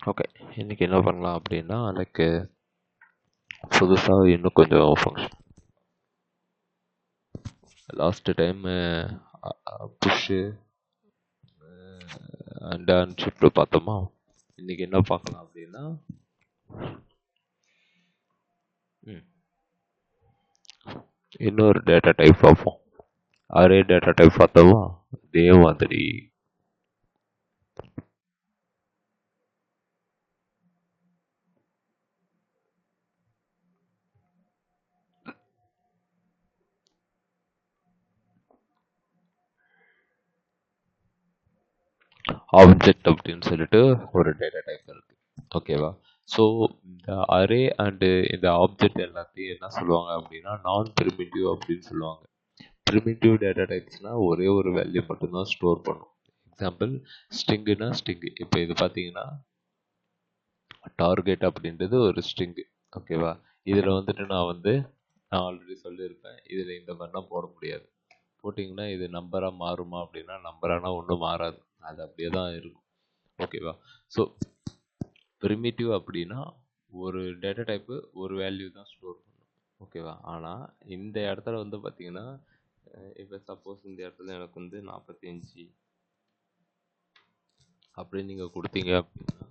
Okay, இன்றைக்கி என்ன பண்ணலாம் அப்படின்னா, எனக்கு புதுசாக இன்னும் கொஞ்சம் function last time push and shift பார்த்தோமா. இன்றைக்கி என்ன பார்க்கலாம் அப்படின்னா, இன்னொரு டேட்டா டைப் பார்ப்போம். அரே டேட்டா டைப் பார்த்தோமா, அதே மாதிரி ஆப்ஜெக்ட் அப்படின்னு சொல்லிட்டு ஒரு டேட்டா டைப் இருக்குது. ஓகேவா? ஸோ இந்த அரே அண்டு இந்த ஆப்ஜெக்ட் எல்லாத்தையும் என்ன சொல்லுவாங்க அப்படின்னா, நான் பிரிமிட்டிவ் அப்படின்னு சொல்லுவாங்க. பிரிமிட்டிவ் டேட்டா டைப்ஸ்னால் ஒரே ஒரு வேல்யூ மட்டும்தான் ஸ்டோர் பண்ணும். எக்ஸாம்பிள், ஸ்ட்ரிங்குனா ஸ்ட்ரிங்கு. இப்போ இது பார்த்தீங்கன்னா டார்கெட் அப்படின்றது ஒரு ஸ்ட்ரிங்கு. ஓகேவா? இதில் வந்துட்டு நான் ஆல்ரெடி சொல்லியிருப்பேன், இதில் இந்த மாதிரிலாம் போட முடியாது. போட்டிங்கன்னா இது நம்பராக மாறுமா அப்படின்னா, நம்பரானா ஒன்றும் மாறாது, அது அப்படியே தான் இருக்கும். ஓகேவா? ஸோ ப்ரிமிட்டிவ் அப்படின்னா ஒரு டேட்டா டைப்பு ஒரு வேல்யூ தான் ஸ்டோர் பண்ணும். ஓகேவா? ஆனால் இந்த இடத்துல வந்து பார்த்தீங்கன்னா, இப்போ சப்போஸ் இந்த இடத்துல எனக்கு 45 அப்படின்னு நீங்கள் கொடுத்தீங்க அப்படின்னா,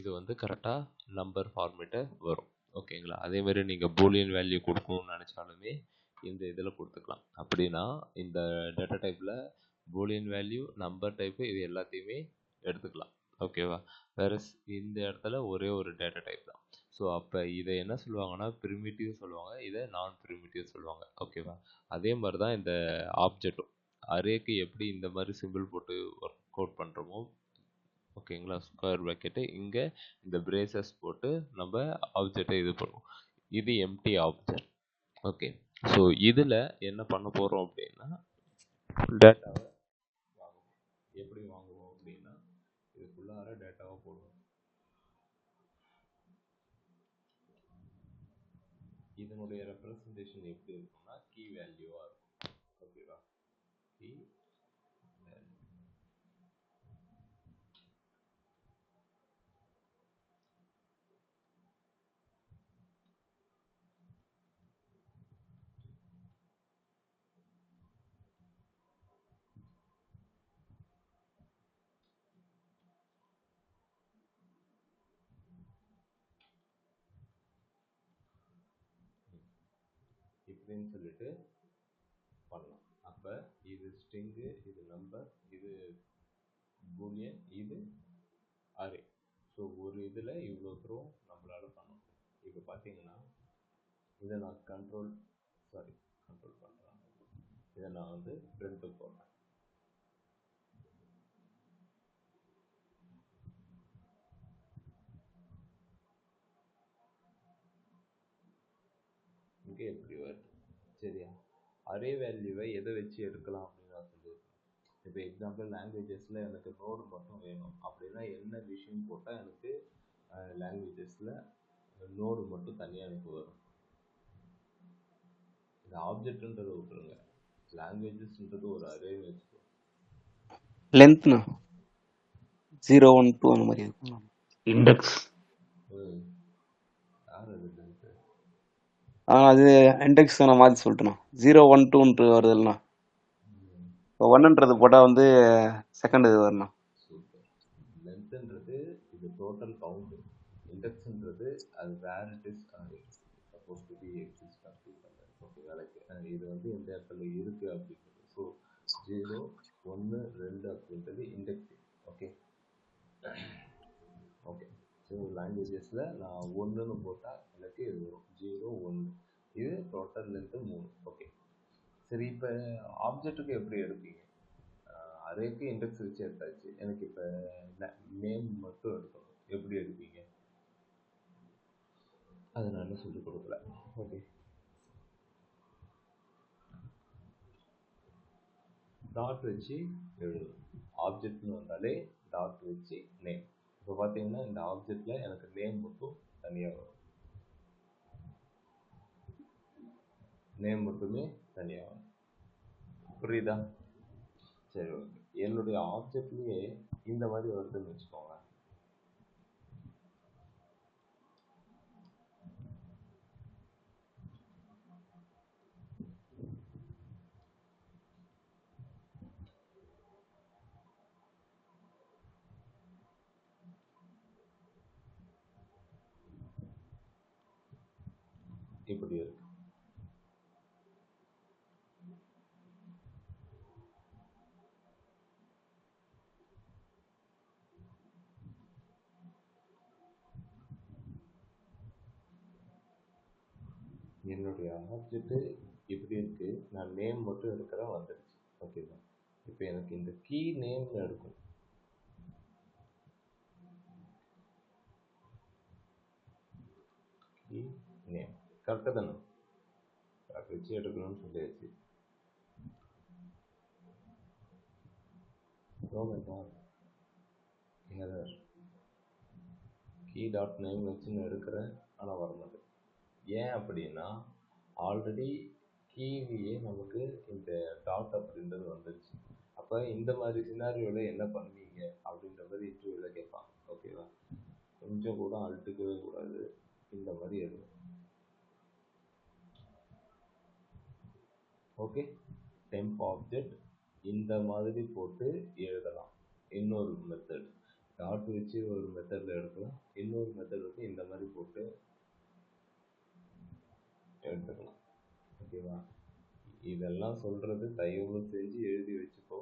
இது கரெக்டாக நம்பர் ஃபார்மேட்டை வரும். ஓகேங்களா? அதேமாதிரி நீங்கள் பூலியன் வேல்யூ கொடுக்கணும்னு நினச்சாலுமே இந்த இதில் கொடுத்துக்கலாம். அப்படின்னா இந்த டேட்டா டைப்பில் பூலியன் வேல்யூ, நம்பர் டைப்பு, இது எல்லாத்தையுமே எடுத்துக்கலாம். ஓகேவா? வேறு இந்த இடத்துல ஒரே ஒரு டேட்டா டைப் தான். ஸோ அப்போ இதை என்ன சொல்லுவாங்கன்னா, ப்ரிமிட்டிவ் சொல்லுவாங்க, இதை நான் ப்ரிமிட்டிவ் சொல்லுவாங்க. ஓகேவா? அதே மாதிரி தான் இந்த ஆப்ஜெக்டும். அரேக்கு எப்படி இந்த மாதிரி சிம்பிள் போட்டு ஒர்க் அவுட் பண்ணுறோமோ, ஓகேங்களா, ஸ்கொயர் ப்ராக்கெட்டு, இங்கே இந்த பிரேசஸ் போட்டு நம்ம ஆப்ஜெக்டை இது பண்ணுவோம். இது எம்டி ஆப்ஜெக்ட். ஓகே, ஸோ இதில் என்ன பண்ண போகிறோம் அப்படின்னா, டேட்டாவை எப்படி வாங்குவோம் அப்படின்னா, இதுக்குள்ளார டேட்டாவை போடுவோம். இதனுடைய ரெப்ரசன்டேஷன் எப்படி இருக்கும்னா, கீ வேல்யூவாக இருக்கும். ஓகேவா? Key value. இப்படின்னு சொல்லிட்டு பண்ணலாம். அப்போ இது ஸ்ட்ரிங்கு, இது நம்பர், இது பூலியன், இது அரே. ஸோ ஒரு இதில் இவ்வளோ த்ரோ நம்மளால் பண்ண முடியும். இப்போ பார்த்தீங்கன்னா இதை நான் கண்ட்ரோல் பண்ணுறேன். இதை நான் பிரிண்ட் போடுறேன். இங்கே எப்படி வருது? சரியா? அரே வேல்யூவை எதை வச்சு எடுக்கலாம் அப்படின்னு நான் சொல்லியிருக்கேன். இப்போ எக்ஸாம்பிள், லாங்குவேஜஸில் எனக்கு நோடு மட்டும் வேணும் அப்படின்னா என்ன விஷயம் போட்டால் எனக்கு லாங்குவேஜஸில் நோடு மட்டும் தனியாக எனக்கு வரும். இந்த ஆப்ஜெக்ட்ன்றதை விட்டுருங்க, லாங்குவேஜஸ்ன்றது ஒரு அரேன்னு வச்சுக்கோ. லென்த்னா 0 1 2 அந்த மாதிரி இருக்கும். இண்டெக்ஸ் யார் அது லென்த்து? அது இண்டெக்ஸ் நான் மாற்றி சொல்லிட்டேண்ணா. 0 1 2 வருது இல்லைண்ணா. இப்போ 1ன்றது போட்டால் செகண்ட் இது வரணும். சூப்பர். லென்த்துன்றது இது டோட்டல் கவுண்ட். இண்டெக்ஸ்ன்றது அது where it is supposed to be exist அப்படி பண்ணுறது. ஓகே, வேலைக்கு இது இந்த இடத்துல இருக்குது அப்படின்றது. ஸோ 0 1 2 அப்படின்றது இண்டெக்ஸிங். Okay okay. ஸோ லாங்குவேஜஸில் நான் 1ன்னு போட்டால் எனக்கு இது வரும் 0 1. இது டோட்டல் லென்த்து 3. ஓகே சரி, இப்போ ஆப்ஜெக்ட்டுக்கு எப்படி எடுப்பீங்க? அரேக்கு இண்டெக்ஸ் வச்சு எடுத்தாச்சு. எனக்கு இப்போ நேம் மட்டும் எடுக்கணும், எப்படி எடுப்பீங்க? அது நான் இன்னும் சொல்லிக் கொடுக்கல. ஓகே, டாட் வச்சு எழுதணும். ஆப்ஜெக்ட்னு வந்தாலே டாட் வச்சு நேம். இப்போ பார்த்தீங்கன்னா இந்த ஆப்ஜெக்டில் எனக்கு நேம் மட்டும் தனியாக வரும். நேம் மட்டுமே தனியாக வரும். புரியுதா? சரி, ஓகே. என்னுடைய ஆப்ஜெக்ட்லேயே இந்த மாதிரி வருதுன்னு வச்சுக்கோங்க. இப்படி இருக்கு. என்னுடைய ஆப்ஜெக்ட் இப்படி இருக்கு, நான் நேம் மட்டும் எடுக்கிறேன், வந்துடுச்சு. ஓகேவா? இப்போ எனக்கு இந்த கீ நேம் எடுக்கும். கீ நேம் கரெக்டாக தானே வச்சு எடுக்கணும்னு சொல்லியாச்சு. எரர் கீ டாட் நேம் வச்சுன்னு எடுக்கிறேன், ஆனால் வரமாட்டேன். ஏன் அப்படின்னா ஆல்ரெடி கீவியே நமக்கு இந்த டாட் அப்படின்றது வந்துருச்சு. அப்போ இந்த மாதிரி சினாரியோவில் என்ன பண்ணுவீங்க அப்படின்ற மாதிரி இன்டர்வியூவில் கேட்பாங்க. ஓகேவா? கொஞ்சம் கூட அழுட்டுக்கவே கூடாது, இந்த மாதிரி எழுதும். ஓகே, டெம்ப் ஆப்ஜெக்ட் இந்த மாதிரி போட்டு எழுதலாம். இன்னொரு மெத்தட் டாட் வச்சு ஒரு மெத்தடில் எடுக்கலாம், இன்னொரு மெத்தட் வந்து இந்த மாதிரி போட்டு எடுத்துக்கலாம். ஓகேவா? இதெல்லாம் சொல்கிறது தயவு செஞ்சு எழுதி வச்சுக்கோ.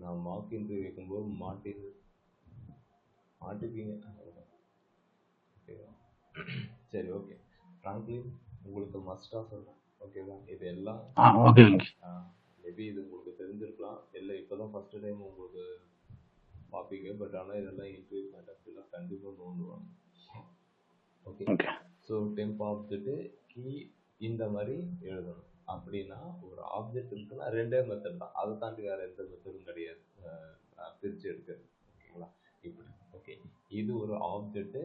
நான் மார்க் இன்ட்ரி வைக்கும்போது மாட்டிப்பீங்க. ஓகேவா? சரி, ஓகே. ஃப்ராங்க்லின், உங்களுக்கு மஸ்டாக சொல்கிறேன். ஓகேவா? இது எல்லாம் ஓகே. மேபி இது உங்களுக்கு தெரிஞ்சிருக்கலாம், இல்லை இப்போ தான் ஃபஸ்ட்டு டைம் உங்களுக்கு பார்ப்பீங்க. பட் ஆனால் இதெல்லாம் இன்டர்வியூ பாயிண்ட் ஆஃப் வியூவில் கண்டிப்பாக நோண்டுவாங்க. Okay. So temp object key இந்த மாதிரி எழுதணும். அப்படின்னா ஒரு ஆப்ஜெக்ட் இருக்குன்னா ரெண்டே மெத்தட் தான், அதை தாண்டி வேறு எந்த மெத்தடும் கிடையாது பிரித்து எடுக்கிறது. ஓகேங்களா? இப்படி. ஓகே, இது ஒரு ஆப்ஜெக்ட்டு,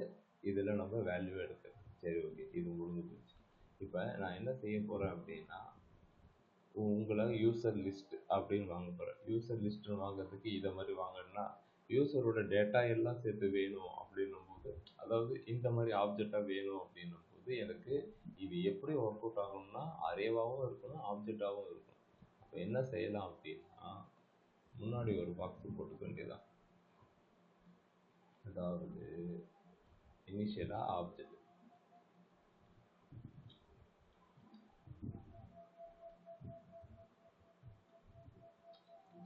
இதில் நம்ம வேல்யூ எடுக்கிறது. சரி, ஓகே, இது முடிஞ்சு போச்சு. இப்போ நான் என்ன செய்ய போகிறேன் அப்படின்னா, உங்களை யூசர் லிஸ்ட் அப்படின்னு வாங்க போகிறேன். யூசர் லிஸ்ட்டு வாங்கிறதுக்கு இதை மாதிரி வாங்கினா யூசரோட டேட்டா எல்லாம் சேர்த்து வேணும் அப்படின்னும் போது, அதாவது இந்த மாதிரி ஆப்ஜெக்டாக வேணும் அப்படின்னும் போது எனக்கு இது எப்படி ஒர்க் அவுட் ஆகணும்னா அரேவாகவும் இருக்கணும், ஆப்ஜெக்டாகவும் இருக்கணும். அப்போ என்ன செய்யலாம் அப்படின்னா, முன்னாடி ஒரு பாக்ஸ் போட்டுக்க வேண்டியதான். அதாவது இனிஷியலாக ஆப்ஜெக்ட்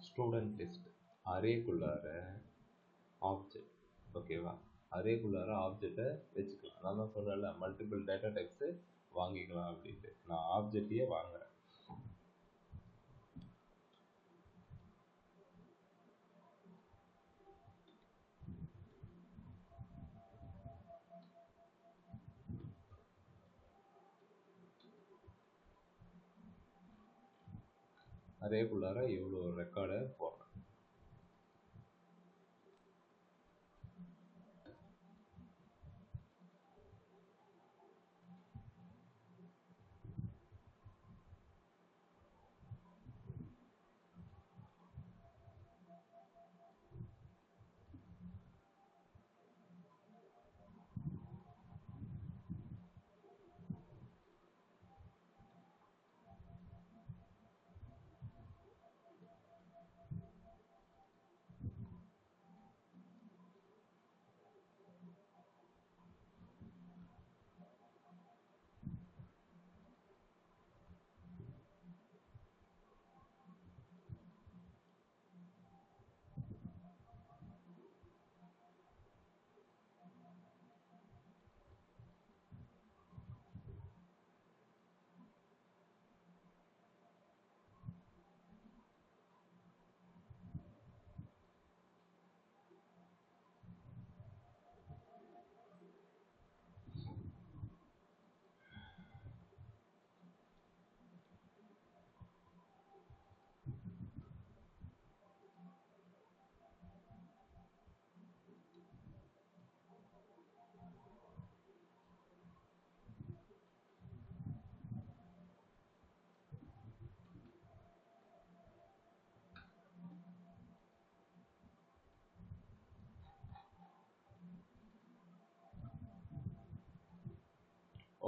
ஸ்டூடெண்ட் லிஸ்ட் அரேக்குள்ளார ஆப்ஜெக்ட். ஓகேவா? அரேக்குள்ளார ஆப்ஜெக்டை வச்சுக்கலாம். நான் தான் சொன்னேன்ல, மல்டிபிள் டேட்டா டைப்ஸு வாங்கிக்கலாம் அப்படின்ட்டு. நான் ஆப்ஜெக்டையே வாங்குறேன். அரேக்குள்ளார இவ்வளோ ரெக்கார்டை போடுறேன்.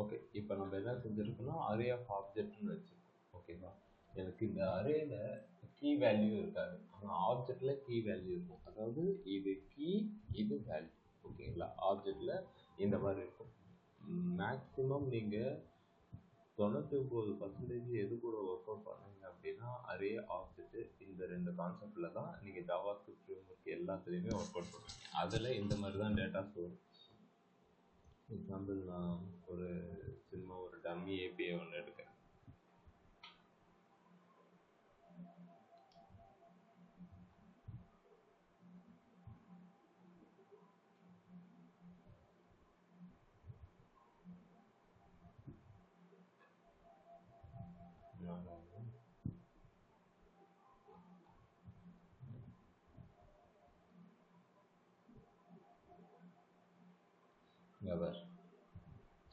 ஓகே, இப்போ நம்ம என்ன செஞ்சுருக்கோம்னா அரே ஆஃப் ஆப்ஜெக்ட்னு வச்சுருக்கோம். ஓகேவா? எனக்கு இந்த அரேல கீ வேல்யூ இருக்காது, ஆனால் ஆப்ஜெக்டில் கீ வேல்யூ இருக்கும். அதாவது இது கீ, இது வேல்யூ. ஓகேங்களா? ஆப்ஜெக்டில் இந்த மாதிரி இருக்கும். மேக்ஸிமம் நீங்கள் 99% எது கூட ஒர்க் அவுட் பண்ணுங்க அப்படின்னா அரே ஆப்ஜெக்ட் இந்த ரெண்டு கான்செப்டில் தான் நீங்கள் ஜாவா ஸ்கிரிப்ட் ஃப்ரேம்வொர்க் எல்லாத்துலேயுமே ஒர்க் அவுட் பண்ணுவீங்க. அதில் இந்த மாதிரி தான் டேட்டாஸ் வரும். எக்ஸாம்பிள் நான் ஒரு சின்ன ஒரு டம்மி ஏபிஐ ஒன்று எடுக்கிறேன்.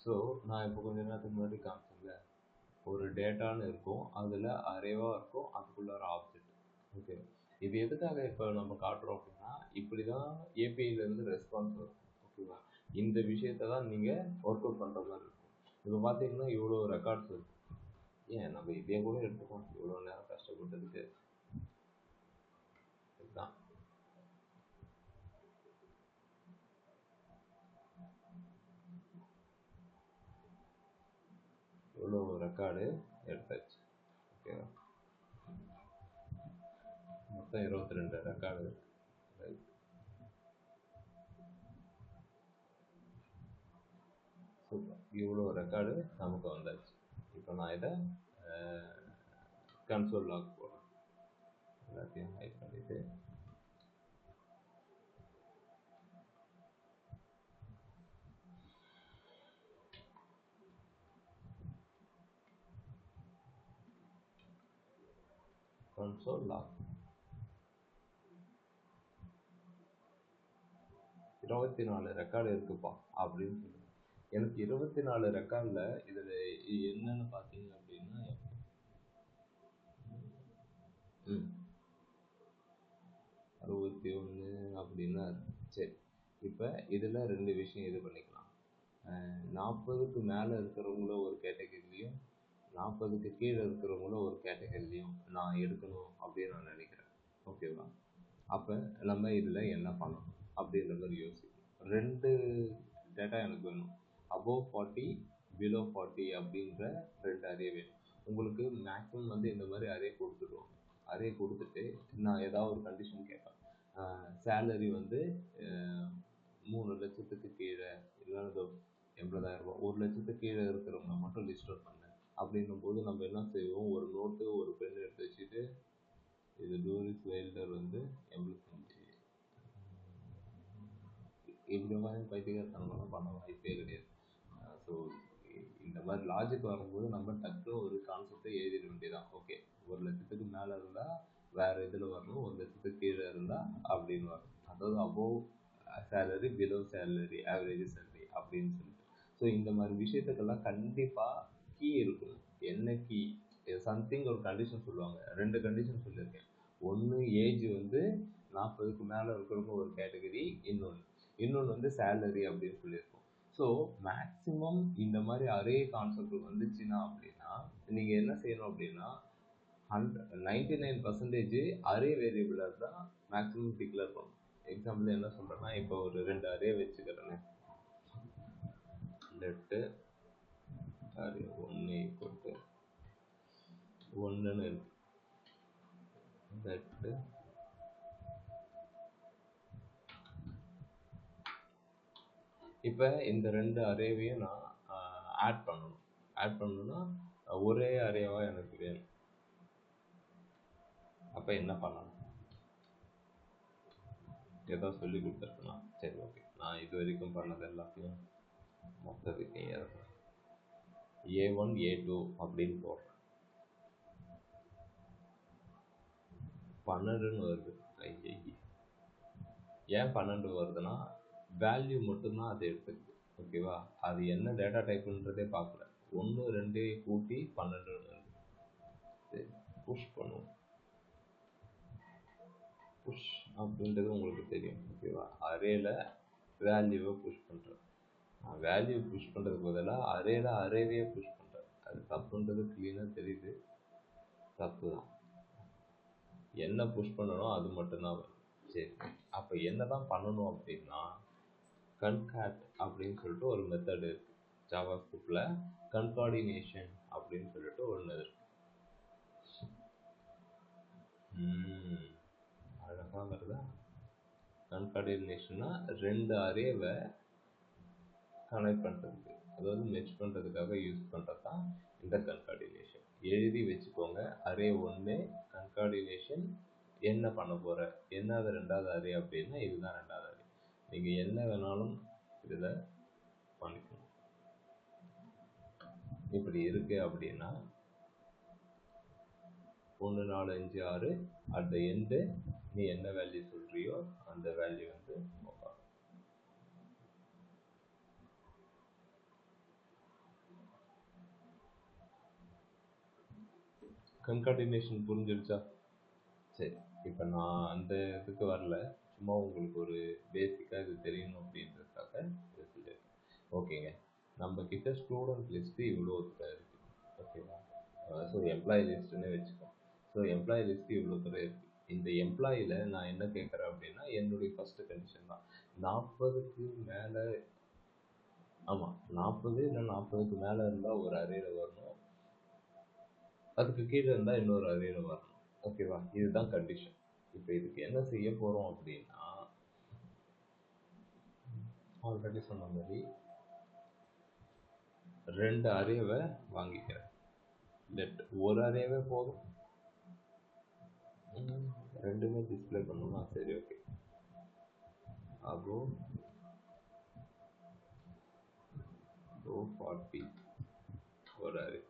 ஸோ நான் இப்போ கொஞ்ச நேரத்துக்கு முன்னாடி காமிச்சேன்ல, ஒரு டேட்டான்னு இருக்கும், அதில் அரேவாக இருக்கும், அதுக்குள்ள ஆப்ஜெக்ட். ஓகே, இது எதுக்காக இப்போ நம்ம காட்டுறோம் அப்படின்னா, இப்படி தான் ஏபிஐலேருந்து ரெஸ்பான்ஸ் வரும். ஓகேவா, இந்த விஷயத்தை தான் நீங்கள் ஒர்க் அவுட் பண்ணுற மாதிரி இருக்கும். இப்போ பார்த்தீங்கன்னா இவ்வளோ ரெக்கார்ட்ஸ் இருக்கும். ஏன் நம்ம இதே கூட எடுத்துக்கோம், இவ்வளோ நேரம் கஷ்டப்பட்டதுக்கு இதுதான். இவ்வளோ ரெக்கார்டு எடுத்தாச்சு. ஓகேவா, மொத்தம் 22 ரெக்கார்டு. சூப்பர், இவ்வளோ ரெக்கார்டு நமக்கு வந்தாச்சு. இப்போ நான் இதை கன்சோல் லாக் போடுறேன். எல்லாத்தையும் ஹைட் பண்ணிட்டு கன்சோல் லாக். 24 ரெக்கார்டு இருக்குப்பா அப்படின்னு சொல்லுங்க. எனக்கு 24 ரெக்கார்டில் இதில் என்னன்னு பார்த்தீங்க அப்படின்னா 61 அப்படின்னா சரி. இப்போ இதில் 2 விஷயம் இது பண்ணிக்கலாம். 40க்கு மேலே இருக்கிறவங்கள ஒரு கேட்டகரிலையும் 40க்கு கீழே இருக்கிறவங்கள ஒரு கேட்டகரிலையும் நான் எடுக்கணும் அப்படின்னு நான் நினைக்கிறேன். ஓகேவா, அப்போ நம்ம இதில் என்ன பண்ணணும் அப்படின்ற மாதிரி யோசிக்கணும். 2 டேட்டா எனக்கு வேணும், above 40 below 40 அப்படின்ற 2 அரே வேணும். உங்களுக்கு மேக்ஸிமம் வந்து இந்த மாதிரி அரே கொடுத்துருவோம். அரே கொடுத்துட்டு நான் ஏதாவது ஒரு கண்டிஷன் கேட்பேன். சேலரி வந்து 3 லட்சத்துக்கு கீழே இல்லைன்னா 80,000 ரூபாய், 1 லட்சத்துக்கு கீழே இருக்கிறவங்க மட்டும் லிஸ்ட் அவுட் பண்ண அப்படின்னும் போது நம்ம என்ன செய்வோம், ஒரு நோட்டு ஒரு பென் எடுத்து வச்சுட்டு இது டூரிஸ் வெயில்டர் வந்து 85 இந்த மாதிரி பைத்தியக்காரத்தனமெல்லாம் பண்ண வாய்ப்பே கிடையாது. ஸோ இந்த மாதிரி லாஜிக் வரும்போது நம்ம டக்குனு ஒரு கான்செப்டை எழுதிட வேண்டியதான். ஓகே, 1 லட்சத்துக்கு மேலே இருந்தால் வேறு இதில் வரணும், 1 லட்சத்துக்கு கீழே இருந்தால் அப்படின்னு வரும். அதாவது above salary, below salary, average salary அப்படின்னு சொல்லிட்டு. ஸோ இந்த மாதிரி விஷயத்துக்கெல்லாம் கண்டிப்பாக கீ இருக்கணும். என்ன கீ? சம்திங் ஒரு கண்டிஷன் சொல்லுவாங்க. 2 கண்டிஷன் சொல்லியிருக்கேன். ஒன்று ஏஜ் வந்து 40க்கு மேலே இருக்கிறவங்க ஒரு கேட்டகரி, இன்னொன்று வந்து சேலரி அப்படின்னு சொல்லியிருக்கோம். ஸோ மேக்ஸிமம் இந்த மாதிரி அரே கான்செப்ட் வந்துச்சுன்னா அப்படின்னா நீங்கள் என்ன செய்யணும் அப்படின்னா 99% அரே வேரியபிளாக தான் மேக்ஸிமம் டிக்ளேர் பண்ணணும். எக்ஸாம்பிள் என்ன சொல்கிறேன்னா, இப்போ ஒரு 2 அரே வச்சுக்கிறேன்னு, லெட்டு அரே 1 ஈக்குவல் 1ன்னு இருக்கு. லெட்டு இப்போ இந்த 2 அரேவையும் நான் ஆட் பண்ணணும். ஆட் பண்ணணும்னா ஒரே அரேவாக எனக்கு வேணும். அப்போ என்ன பண்ணணும்? ஏதோ சொல்லி கொடுத்துருக்கேன்னா சரி, ஓகே, நான் இது வரைக்கும் பண்ணது எல்லாத்தையும் மொத்தத்துக்கு A1 A2 அப்படின்னு போடுறேன். 12ன்னு வருது. ஏன் 12 வருதுன்னா வேல்யூ மட்டும்தான் அது எடுத்துக்குது. ஓகேவா, அது என்ன டேட்டா டைப்புன்றதே பார்க்கல. 1 2 கூட்டி 12 வருது. சரி, புஷ் பண்ணுவோம். புஷ் அப்படின்றது உங்களுக்கு தெரியும். ஓகேவா, அரேல வேல்யூவை புஷ் பண்ணுறேன். வேல்யூ புஷ் பண்ணுறதுக்கு பதிலாக அரேல அரேவையே புஷ் பண்ணுறேன். அது தப்புன்றது க்ளீனாக தெரியுது, தப்பு தான். என்ன புஷ் பண்ணணும் அது மட்டும்தான் வரும். சரி, அப்போ என்ன தான் பண்ணணும் அப்படின்னா கன்காட் அப்படின்னு சொல்லிட்டு ஒரு மெத்தடு இருக்குது ஜாவா ஸ்கிரிப்டில். கன்கார்டினேஷன் அப்படின்னு சொல்லிட்டு ஒன்று இருக்கு. அழகா வருதா? கன்கார்டினேஷன்னா ரெண்டு அரேவை கனெக்ட் பண்ணுறதுக்கு, அதாவது மெர்ஜ் பண்ணுறதுக்காக யூஸ் பண்ணுறது தான் இந்த கன்கார்டினேஷன். எழுதி வச்சுக்கோங்க. அரே 1 கன்கார்டினேஷன் என்ன பண்ண போகிற, என்னது ரெண்டாவது அரே அப்படின்னா இதுதான் ரெண்டாவது அரே. நீங்கள் என்ன வேணாலும் இதில் பண்ணிக்கணும். இப்படி இருக்கு அப்படின்னா 1 4 5 6 அட் த எண்டு நீ என்ன வேல்யூ சொல்றியோ அந்த வேல்யூ வந்து கன்கார்டினேஷன் புரிஞ்சிருச்சா? சரி, இப்போ நான் அந்த இதுக்கு வரல, சும்மா உங்களுக்கு ஒரு பேசிக்காக இது தெரியணும் அப்படின்றதுக்காக இது சொல்லியிருக்கேன். ஓகேங்க, நம்ம கிட்ட ஸ்டூடெண்ட் லிஸ்ட்டு இவ்வளோ இருக்குது. ஓகேவா? ஸோ எம்ப்ளாயி லிஸ்ட்டுன்னு வச்சுக்கோம். ஸோ எம்ப்ளாயி லிஸ்ட்டு இவ்வளோ தூரம் இருக்குது. இந்த எம்ப்ளாயில் நான் என்ன கேட்குறேன் அப்படின்னா என்னுடைய ஃபஸ்ட்டு கண்டிஷன் தான் 40க்கு மேலே, ஆமாம் 40 இல்லை 40க்கு மேலே இருந்தால் ஒரு அரேயில் வரணும், அதுக்கு கீழே இருந்தால் இன்னொரு அரேயில் வரணும். ஓகேவா? இதுதான் கண்டிஷன். இப்போ இதுக்கு என்ன செய்ய போகிறோம் அப்படின்னா, ஆல்ரெடி சொன்ன மாதிரி 2 அரேவை வாங்கிக்கிறேன். ஒரு அரேவே போதும், ரெண்டுமே டிஸ்பிளே பண்ணணுமா? சரி, ஓகே. அப்போ 40 ஒரு அரே,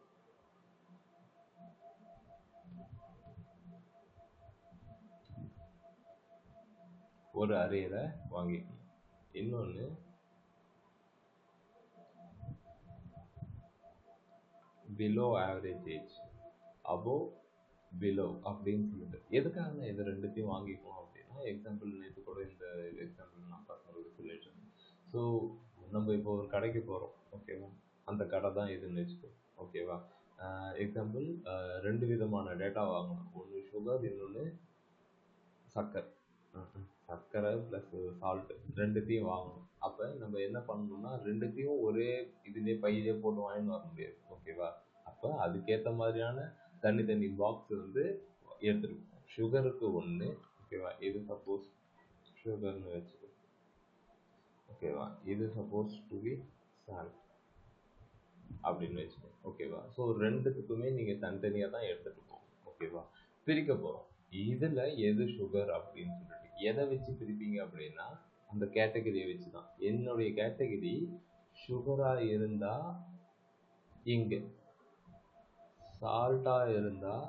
ஒரு அரேல வாங்கிக்கணும். இன்னொன்று below average age, above below அப்படின்னு சொல்லிட்டு. எதுக்காக நான் இது ரெண்டுத்தையும் வாங்கிக்கணும் அப்படின்னா, எக்ஸாம்பிள் நேற்று கூட இந்த எக்ஸாம்பிள் நான் பசங்களுக்கு சொல்லிட்டேன். ஸோ நம்ம இப்போ ஒரு கடைக்கு போகிறோம், ஓகேவா? அந்த கடை தான் இதுன்னு வச்சுக்கோ, ஓகேவா? எக்ஸாம்பிள் 2 விதமான டேட்டா வாங்கணும், ஒன்று சுகர், இன்னொன்று சர்க்கரை. சர்க்கரை ப்ளஸ் சால்ட்டு ரெண்டுத்தையும் வாங்கணும். அப்போ நம்ம என்ன பண்ணணும்னா ரெண்டுத்தையும் ஒரே இதுலேயே பையிலே போட்டு வாங்கிட்டு வர முடியாது, ஓகேவா? அப்போ அதுக்கேற்ற மாதிரியான தனி பாக்ஸ் வந்து எடுத்துருக்கோம். சுகருக்கு ஒன்று, ஓகேவா? இது சப்போஸ் சுகர்னு வச்சுக்கோ, ஓகேவா? இது சப்போஸ் டு பி சால்ட் அப்படின்னு வச்சுக்கோ, ஓகேவா? ஸோ ரெண்டுத்துக்குமே நீங்கள் தனித்தனியாக தான் எடுத்துகிட்டு போகணும், ஓகேவா? பிரிக்க போகிறோம். இதில் எது சுகர் அப்படின்னு சொல்லிட்டு எதை வச்சு பிரிப்பீங்க அப்படின்னா அந்த கேட்டகரியை வச்சு தான். என்னுடைய கேட்டகரி சுகராக இருந்தால் இங்கே, சால்ட்டாக இருந்தால்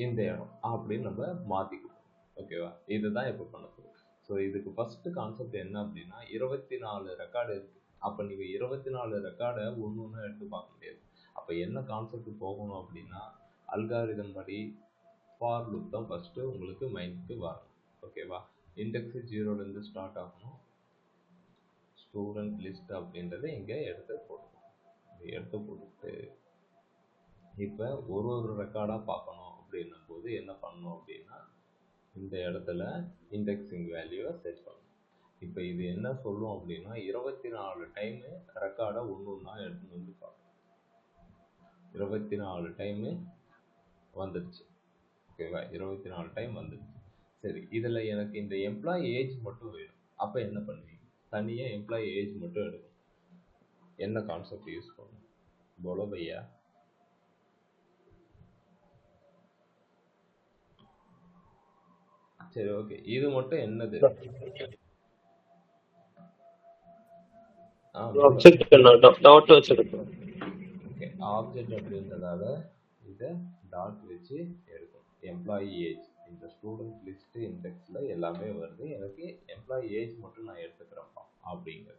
இந்த இடம் அப்படின்னு நம்ம மாற்றிக்கணும், ஓகேவா? இதுதான் இப்போ பண்ண போகிறோம். ஸோ இதுக்கு ஃபஸ்ட்டு கான்செப்ட் என்ன அப்படின்னா 24 ரெக்கார்டு இருக்குது. அப்போ நீங்கள் 24 ரெக்கார்டை ஒன்று ஒன்றா எடுத்து பார்க்க முடியாது. அப்போ என்ன கான்செப்ட் போகணும் அப்படின்னா அல்காரிதம் படி ஃபார் லூப் தான் ஃபஸ்ட்டு உங்களுக்கு மைண்டுக்கு வரணும், ஓகேவா? இண்டெக்ஸு 0லேருந்து ஸ்டார்ட் ஆகணும். ஸ்டூடெண்ட் லிஸ்ட் அப்படின்றத இங்கே எடுத்து போட்டுட்டு இப்போ ஒரு ரெக்கார்டாக பார்க்கணும் அப்படின்னும் போது என்ன பண்ணணும் அப்படின்னா இந்த இடத்துல இண்டெக்ஸிங் வேல்யூவை செட் பண்ணணும். இப்போ இது என்ன சொல்லும் அப்படின்னா 24 டைமு ரெக்கார்டை ஒன்று ஒன்றா எடுத்துன்னு வந்து பார்க்கணும். 24 டைமு வந்துடுச்சு, ஓகேவா? 24 டைம் வந்துடுச்சு. சரி, இதில் எனக்கு இந்த எம்ப்ளாயி ஏஜ் மட்டும் வேணும். அப்போ என்ன பண்ணுவீங்க? தனியாக எம்ப்ளாயி ஏஜ் மட்டும் எடுக்கணும். என்ன கான்செப்ட் யூஸ் பண்ணணும்? போலோ பையா? சரி, ஓகே. இது மட்டும் என்னது? ஓகே, ஆப்ஜெக்ட் அப்படின்றதால இதை டாட் வச்சு எடுக்கணும். எம்ப்ளாயி ஏஜ் இந்த ஸ்டூடெண்ட் லிஸ்ட் இண்டெக்ஸில் எல்லாமே வருது, எனக்கு எம்ப்ளாயி ஏஜ் மட்டும் நான் எடுத்துக்கிறேன்ப்பா அப்படிங்கிற.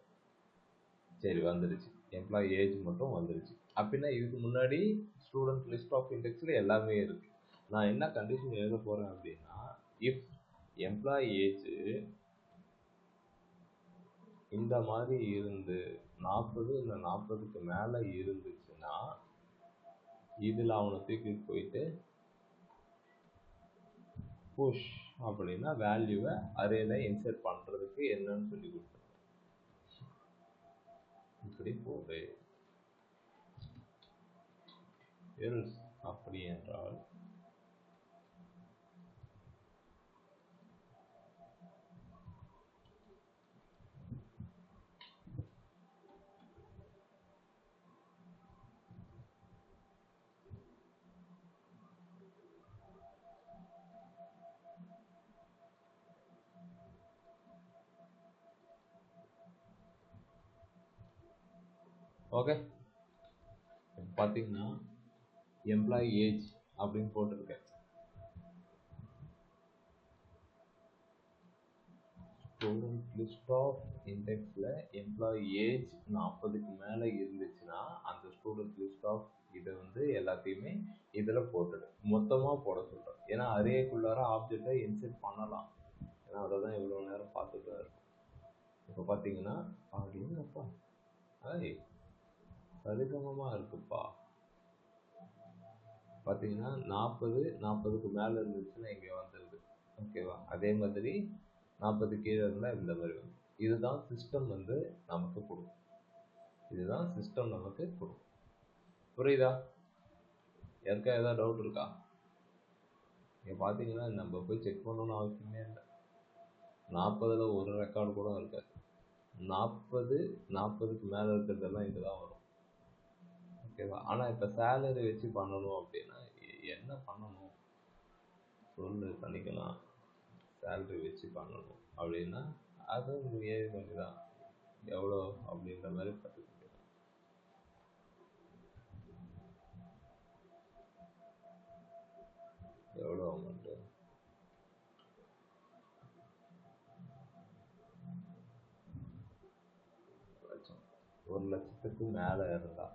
சரி, வந்துடுச்சு. எம்ப்ளாயி ஏஜ் மட்டும் வந்துடுச்சு. அப்படின்னா இதுக்கு முன்னாடி ஸ்டூடெண்ட் லிஸ்ட் ஆஃப் இண்டெக்ஸில் எல்லாமே இருக்குது. நான் என்ன கண்டிஷன் எழுத போகிறேன் அப்படின்னா இஃப் எம்ப்ளாயி ஏஜ் இந்த மாதிரி இருந்து 40 இல்லை 40க்கு மேலே இருந்துச்சுன்னா இதில் அவனை தூக்கிட்டு போயிட்டு புஷ் அப்படின்னா வேல்யூவை அரேல இன்சர்ட் பண்ணுறதுக்கு என்னன்னு சொல்லி கொடுத்துருக்கேன். இப்படி போடு. எல்ஸ் அப்படி என்றால் ஓகே பார்த்தீங்கன்னா எம்ப்ளாயி ஏஜ் அப்படின்னு போட்டிருக்கேன். ஸ்டூடெண்ட் லிஸ்ட் ஆஃப் இண்டெக்ஸில் எம்ப்ளாயி ஏஜ் 40க்கு மேலே இருந்துச்சுன்னா அந்த ஸ்டூடெண்ட் லிஸ்ட் ஆஃப் இதை வந்து எல்லாத்தையுமே இதில் போட்டுடு, மொத்தமாக போட சொல்கிறேன். ஏன்னா அரேக்குள்ளார ஆப்ஜெக்டை இன்செர்ட் பண்ணலாம். ஏன்னா அதை தான் இவ்வளோ நேரம் பார்த்துட்டு இருக்கும். இப்போ பார்த்தீங்கன்னா அப்படிங்கப்பா சரிசமமாக இருக்குப்பா. பார்த்தீங்கன்னா 40க்கு மேலே இருந்துச்சுன்னா இங்கே வந்துடுது. ஓகேவா? அதே மாதிரி 40 கீழே இருந்தால் இந்த மாதிரி வந்து இதுதான் சிஸ்டம் வந்து நமக்கு கொடுக்கும். இதுதான் சிஸ்டம் நமக்கு கொடுக்கும். புரியுதா? யாருக்கா ஏதாவது டவுட் இருக்கா? நீங்கள் பார்த்தீங்கன்னா நம்ம போய் செக் பண்ணணும்னு அவசியமே இல்லை. 40ல் ஒரு ரெக்கார்டு கூட இருக்காது. 40க்கு மேலே இருக்கிறதெல்லாம் இங்கே தான் வரும். ஓகேவா? ஆனால் இப்போ சேலரி வச்சு பண்ணணும் அப்படின்னா என்ன பண்ணணும் சொல்லு, பண்ணிக்கலாம். சேலரி வச்சு பண்ணணும் அப்படின்னா அது ஏறி பண்ணி தான் எவ்வளோ அப்படின்ற மாதிரி பார்த்துக்கலாம். எவ்வளோ அமௌண்ட்டு? 1,00,000க்கு மேலே இருந்தா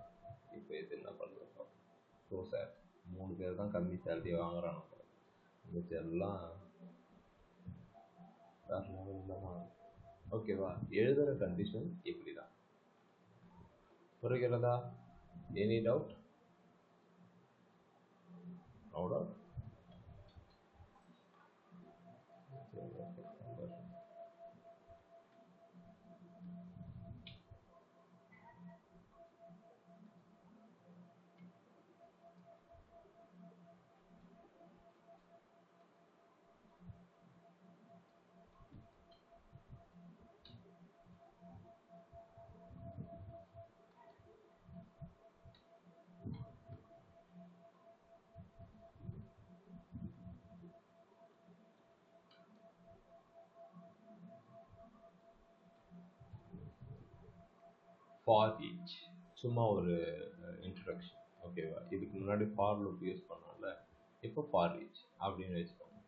இப்போ இது என்ன பண்ணுறோம்? ஸோ சார் 3 பேர் தான் கம்மி சேலரி வாங்குறாங்க. மிச்சம் எல்லாம் ஓகேவா? எழுதுகிற கண்டிஷன் இப்படி தான். புரிகிறதா? Any doubt? No doubt? For each சும்மா ஒரு இன்ட்ரடக்ஷன். ஓகேவா? இதுக்கு முன்னாடி ஃபார் லூப் யூஸ் பண்ணோம்ல, இப்போ ஃபார் ஈச் அப்படின்னு வச்சுக்கோங்க.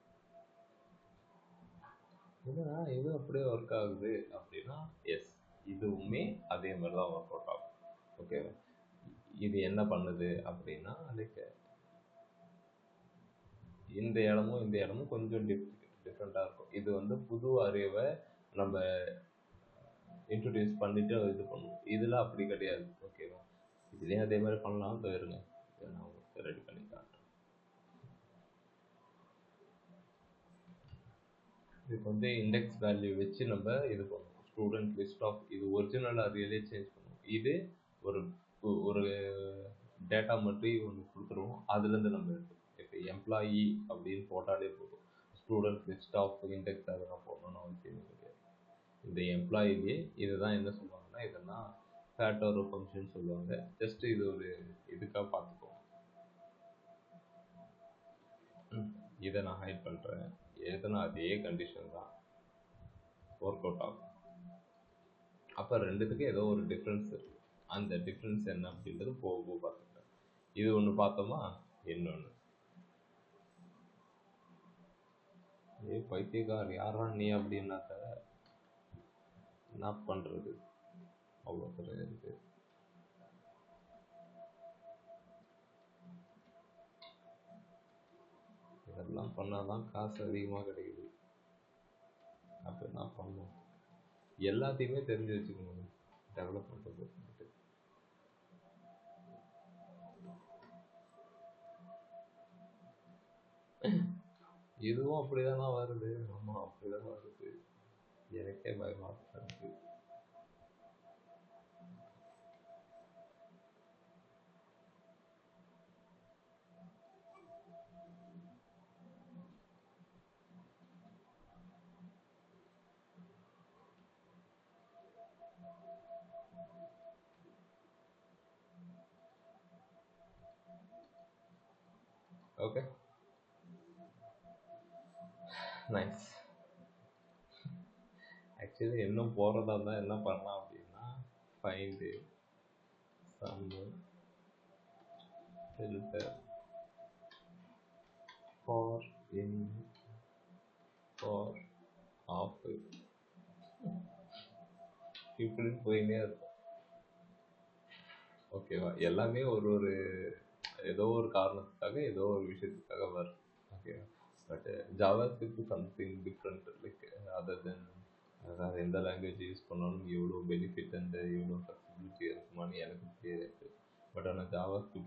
ஏன்னா இது அப்படியே ஒர்க் ஆகுது அப்படின்னா எஸ், இதுவுமே அதே மாதிரி தான் ஒர்க் அவுட் ஆகும். ஓகேவா? இது என்ன பண்ணுது அப்படின்னா லைக் இந்த இடமும் கொஞ்சம் டிஃப்ரெண்ட்டாக இருக்கும். இது வந்து புது அரேவை நம்ம இன்ட்ரடியூஸ் பண்ணிட்டு இது பண்ணுவோம். இதில் அப்படி கிடையாது. ஓகேவா? இதுலேயும் அதே மாதிரி பண்ணலாம். போயிருங்க, நான் உங்களுக்கு ரெடி பண்ணி காட்டுறேன். இதுக்கு வந்து இண்டெக்ஸ் வேல்யூ வச்சு நம்ம இது பண்ணுவோம். ஸ்டூடெண்ட் லிஸ்ட் ஆஃப் இது ஒரிஜினல் அரேலே சேஞ்ச் பண்ணுவோம். இது ஒரு டேட்டா மட்டும் ஒன்று கொடுத்துருவோம். அதுலேருந்து நம்ம எடுப்போம். இப்போ எம்ப்ளாயி அப்படின்னு போட்டாலே போதும். ஸ்டூடெண்ட் லிஸ்ட் ஆஃப் இண்டெக்ஸ் அதெல்லாம் போடணும்னு அவசியம் கிடையாது. இந்த எம்ப்ளாயிலே இதுதான் என்ன சொல்லுவாங்கன்னா, இதெல்லாம் ஃபேக்டர் ஃபங்க்ஷன் சொல்லுவாங்க. ஜஸ்ட் இது ஒரு இதுக்காக பார்த்துக்கோங்க. இதை நான் ஹைட் பண்ணுறேன். எதுனா அதே கண்டிஷன் தான் ஒர்க் அவுட் ஆகும். அப்போ ரெண்டுத்துக்கும் ஏதோ ஒரு டிஃப்ரென்ஸ் இருக்குது. அந்த டிஃப்ரென்ஸ் என்ன அப்படின்றது போக பார்த்துக்கிறேன். இது ஒன்று பார்த்தோமா, இன்னொன்று பைத்தியக்கார் யாரா நீ அப்படின்னாக்க என்ன பண்ணுறது? அவ்வளோ இருக்கு. இதெல்லாம் பண்ணாதான் காசு அதிகமாக கிடைக்குது. அப்போ என்ன பண்ணணும்? எல்லாத்தையுமே தெரிஞ்சு வச்சுக்கணும். டெவலப் பண்ணுறது இதுவும் அப்படிதானா வருது? ஆமாம், அப்படிதான் வருது. எனக்கே பயமாக இருக்கு. Okay, nice. ஆக்சுவலி இன்னும் போகிறதா இருந்தால் என்ன பண்ணலாம் அப்படின்னா, find sum filter for in for of இப்படின்னு போயின்னே இருக்கும். ஓகேவா? எல்லாமே ஒரு ஒரு ஏதோ ஒரு காரணத்துக்காக ஏதோ ஒரு விஷயத்துக்காக வரும். ஓகேவா? But Java script something different. Like other then வேறு எந்த லாங்குவேஜ் யூஸ் பண்ணாலும் எவ்வளோ பெனிஃபிட் அண்ட் எவ்வளோ ஃப்ளெக்சிபிலிட்டி இருக்குமான்னு எனக்கு தெரியாது. பட் ஆனால் ஜாவா ஸ்கிரிப்ட்